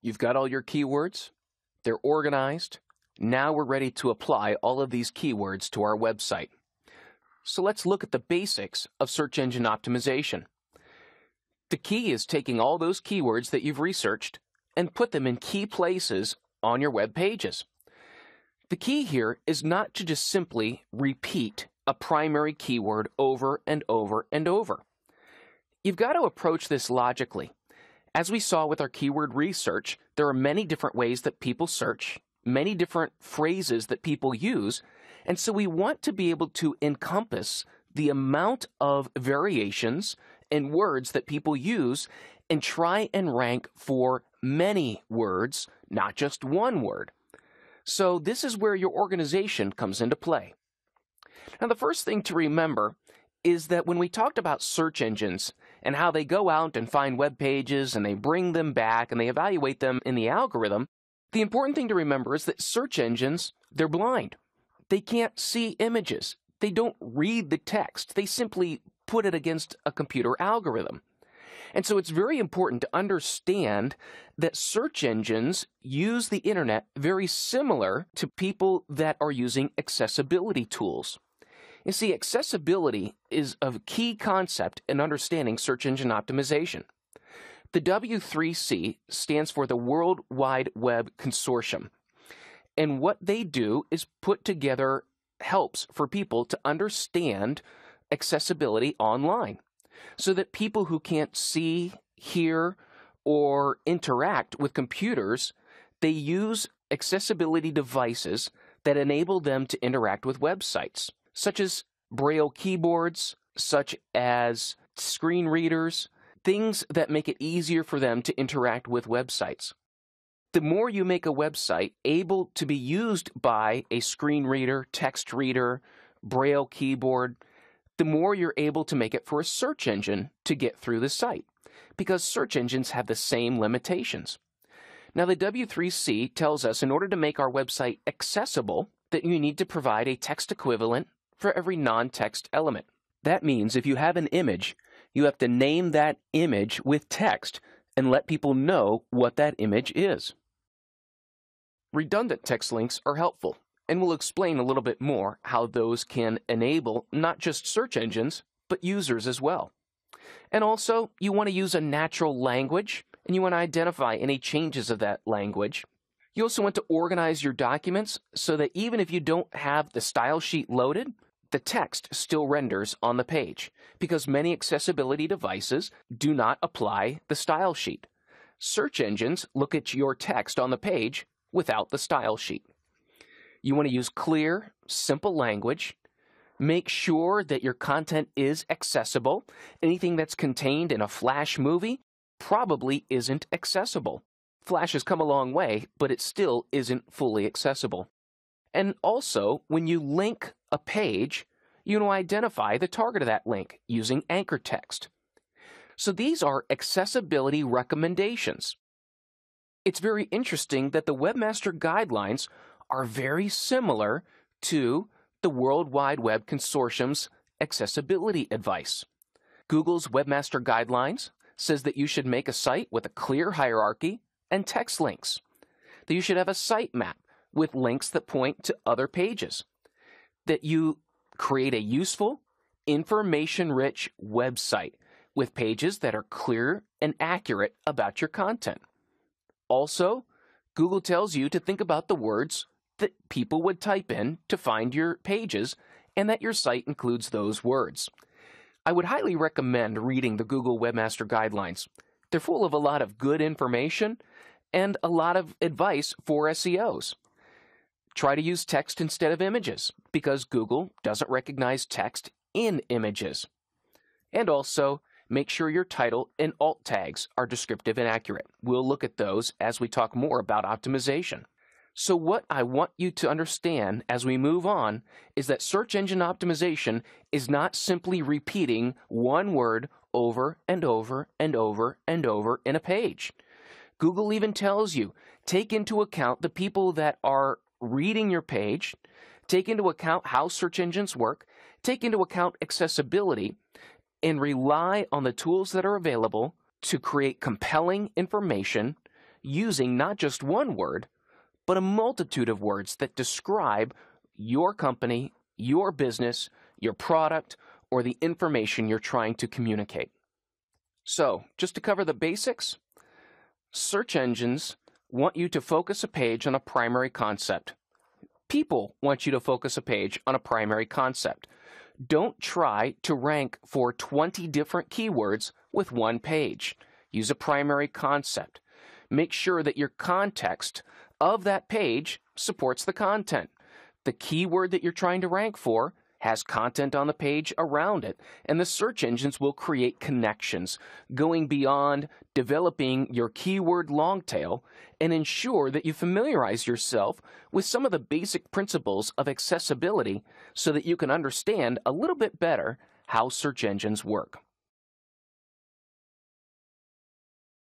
You've got all your keywords. They're organized. Now we're ready to apply all of these keywords to our website. So let's look at the basics of search engine optimization. The key is taking all those keywords that you've researched and put them in key places on your web pages. The key here is not to just simply repeat a primary keyword over and over and over. You've got to approach this logically. As we saw with our keyword research, there are many different ways that people search, many different phrases that people use, and so we want to be able to encompass the amount of variations and words that people use and try and rank for many words, not just one word. So this is where your organization comes into play. Now, the first thing to remember is that when we talked about search engines and how they go out and find web pages and they bring them back and they evaluate them in the algorithm, the important thing to remember is that search engines, they're blind. They can't see images. They don't read the text. They simply put it against a computer algorithm. And so it's very important to understand that search engines use the internet very similar to people that are using accessibility tools. You see, accessibility is a key concept in understanding search engine optimization. The W3C stands for the World Wide Web Consortium. And what they do is put together helps for people to understand accessibility online, so that people who can't see, hear, or interact with computers, they use accessibility devices that enable them to interact with websites, such as Braille keyboards, such as screen readers, things that make it easier for them to interact with websites. The more you make a website able to be used by a screen reader, text reader, Braille keyboard, the more you're able to make it for a search engine to get through the site, because search engines have the same limitations. Now, the W3C tells us in order to make our website accessible that you need to provide a text equivalent for every non-text element. That means if you have an image, you have to name that image with text and let people know what that image is. Redundant text links are helpful, and we'll explain a little bit more how those can enable not just search engines, but users as well. And also, you want to use a natural language, and you want to identify any changes of that language. You also want to organize your documents so that even if you don't have the style sheet loaded, the text still renders on the page, because many accessibility devices do not apply the style sheet. Search engines look at your text on the page without the style sheet. You want to use clear, simple language. Make sure that your content is accessible. Anything that's contained in a Flash movie probably isn't accessible. Flash has come a long way, but it still isn't fully accessible. And also, when you link a page, you want to identify the target of that link using anchor text. So these are accessibility recommendations. It's very interesting that the Webmaster Guidelines are very similar to the World Wide Web Consortium's accessibility advice. Google's Webmaster Guidelines says that you should make a site with a clear hierarchy and text links, that you should have a sitemap with links that point to other pages, that you create a useful, information-rich website with pages that are clear and accurate about your content. Also, Google tells you to think about the words that people would type in to find your pages and that your site includes those words. I would highly recommend reading the Google Webmaster Guidelines. They're full of a lot of good information and a lot of advice for SEOs. Try to use text instead of images because Google doesn't recognize text in images. And also, make sure your title and alt tags are descriptive and accurate. We'll look at those as we talk more about optimization. So what I want you to understand as we move on is that search engine optimization is not simply repeating one word over and over and over and over in a page. Google even tells you, take into account the people that are reading your page, take into account how search engines work, take into account accessibility, and rely on the tools that are available to create compelling information using not just one word, but a multitude of words that describe your company, your business, your product, or the information you're trying to communicate. So, just to cover the basics, search engines want you to focus a page on a primary concept. People want you to focus a page on a primary concept. Don't try to rank for 20 different keywords with one page. Use a primary concept. Make sure that your context of that page supports the content. The keyword that you're trying to rank for has content on the page around it, and the search engines will create connections, going beyond developing your keyword long tail, and ensure that you familiarize yourself with some of the basic principles of accessibility so that you can understand a little bit better how search engines work.